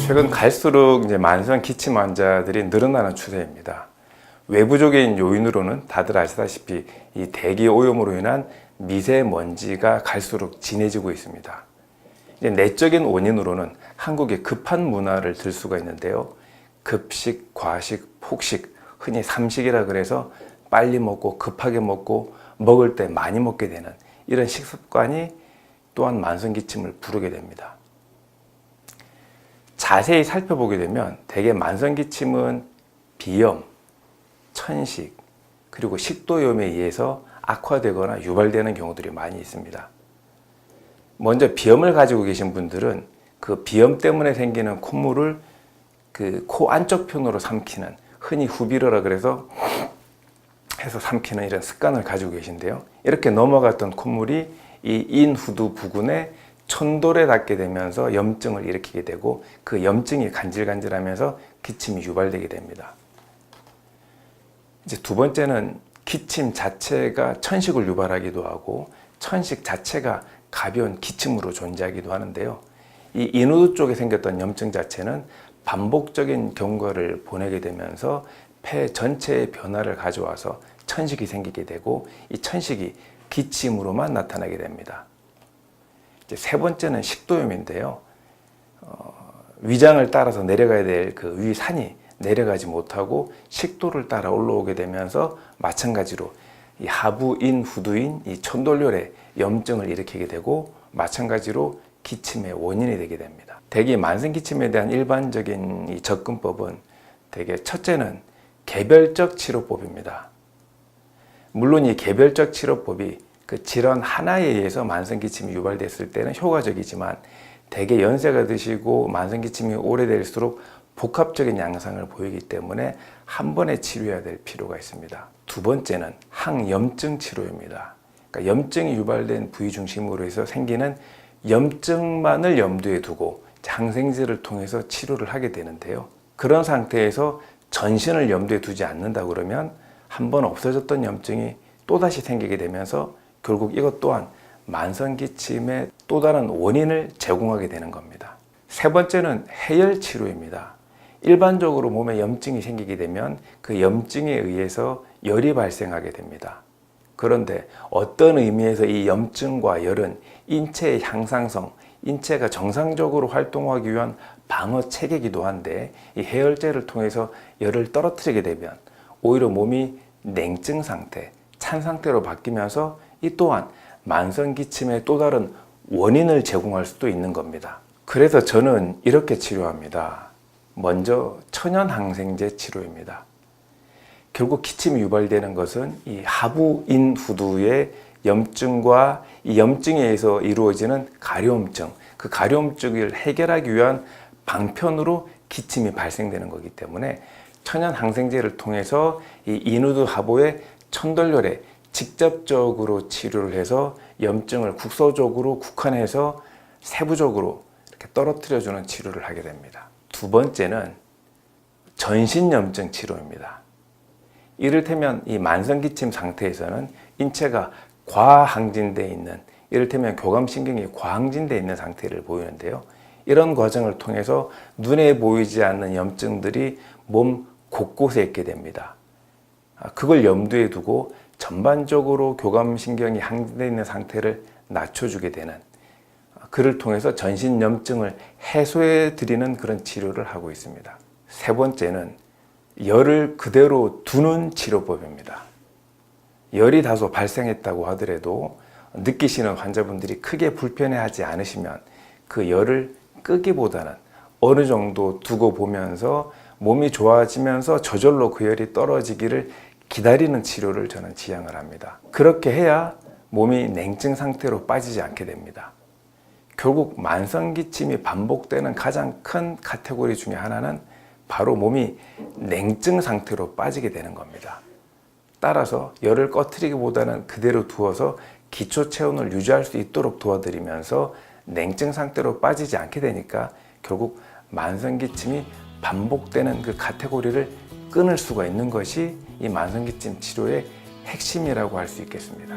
최근 갈수록 이제 만성 기침 환자들이 늘어나는 추세입니다. 외부적인 요인으로는 다들 아시다시피 이 대기 오염으로 인한 미세먼지가 갈수록 진해지고 있습니다. 이제 내적인 원인으로는 한국의 급한 문화를 들 수가 있는데요. 급식, 과식, 폭식, 흔히 삼식이라 그래서 빨리 먹고 급하게 먹고 먹을 때 많이 먹게 되는 이런 식습관이 또한 만성 기침을 부르게 됩니다. 자세히 살펴보게 되면 대개 만성 기침은 비염, 천식, 그리고 식도염에 의해서 악화되거나 유발되는 경우들이 많이 있습니다. 먼저 비염을 가지고 계신 분들은 그 비염 때문에 생기는 콧물을 그 코 안쪽 편으로 삼키는, 흔히 후비러라 그래서 해서 삼키는 이런 습관을 가지고 계신데요. 이렇게 넘어갔던 콧물이 이 인후두 부근에 천돌에 닿게 되면서 염증을 일으키게 되고 그 염증이 간질간질하면서 기침이 유발되게 됩니다. 이제 두 번째는 기침 자체가 천식을 유발하기도 하고 천식 자체가 가벼운 기침으로 존재하기도 하는데요. 이 인후두 쪽에 생겼던 염증 자체는 반복적인 경과를 보내게 되면서 폐 전체의 변화를 가져와서 천식이 생기게 되고 이 천식이 기침으로만 나타나게 됩니다. 이제 세 번째는 식도염인데요. 위장을 따라서 내려가야 될 그 위산이 내려가지 못하고 식도를 따라 올라오게 되면서 마찬가지로 이 하부인, 후두인, 이 천돌혈에 염증을 일으키게 되고 마찬가지로 기침의 원인이 되게 됩니다. 대개 만성 기침에 대한 일반적인 이 접근법은 대개 첫째는 개별적 치료법입니다. 물론 이 개별적 치료법이 그 질환 하나에 의해서 만성 기침이 유발됐을 때는 효과적이지만 대개 연세가 드시고 만성 기침이 오래될수록 복합적인 양상을 보이기 때문에 한 번에 치료해야 될 필요가 있습니다. 두 번째는 항염증 치료입니다. 그러니까 염증이 유발된 부위 중심으로 해서 생기는 염증만을 염두에 두고 항생제를 통해서 치료를 하게 되는데요. 그런 상태에서 전신을 염두에 두지 않는다 그러면 한 번 없어졌던 염증이 또다시 생기게 되면서 결국 이것 또한 만성 기침의 또 다른 원인을 제공하게 되는 겁니다. 세 번째는 해열 치료입니다. 일반적으로 몸에 염증이 생기게 되면 그 염증에 의해서 열이 발생하게 됩니다. 그런데 어떤 의미에서 이 염증과 열은 인체의 향상성, 인체가 정상적으로 활동하기 위한 방어 체계이기도 한데 이 해열제를 통해서 열을 떨어뜨리게 되면 오히려 몸이 냉증 상태, 찬 상태로 바뀌면서 이 또한 만성 기침의 또 다른 원인을 제공할 수도 있는 겁니다. 그래서 저는 이렇게 치료합니다. 먼저 천연항생제 치료입니다. 결국 기침이 유발되는 것은 이 하부인후두의 염증과 이 염증에 의해서 이루어지는 가려움증, 그 가려움증을 해결하기 위한 방편으로 기침이 발생되는 거기 때문에 천연항생제를 통해서 이 인후두 하부의 천돌혈에 직접적으로 치료를 해서 염증을 국소적으로 국한해서 세부적으로 이렇게 떨어뜨려주는 치료를 하게 됩니다. 두 번째는 전신염증 치료입니다. 이를테면 이 만성기침 상태에서는 인체가 과항진되어 있는, 이를테면 교감신경이 과항진되어 있는 상태를 보이는데요. 이런 과정을 통해서 눈에 보이지 않는 염증들이 몸 곳곳에 있게 됩니다. 그걸 염두에 두고 전반적으로 교감신경이 항진되어 있는 상태를 낮춰주게 되는, 그를 통해서 전신 염증을 해소해 드리는 그런 치료를 하고 있습니다. 세 번째는 열을 그대로 두는 치료법입니다. 열이 다소 발생했다고 하더라도 느끼시는 환자분들이 크게 불편해하지 않으시면 그 열을 끄기보다는 어느 정도 두고 보면서 몸이 좋아지면서 저절로 그 열이 떨어지기를 기다리는 치료를 저는 지향을 합니다. 그렇게 해야 몸이 냉증 상태로 빠지지 않게 됩니다. 결국 만성기침이 반복되는 가장 큰 카테고리 중에 하나는 바로 몸이 냉증 상태로 빠지게 되는 겁니다. 따라서 열을 꺼트리기보다는 그대로 두어서 기초 체온을 유지할 수 있도록 도와드리면서 냉증 상태로 빠지지 않게 되니까 결국 만성기침이 반복되는 그 카테고리를 끊을 수가 있는 것이 이 만성기침 치료의 핵심이라고 할 수 있겠습니다.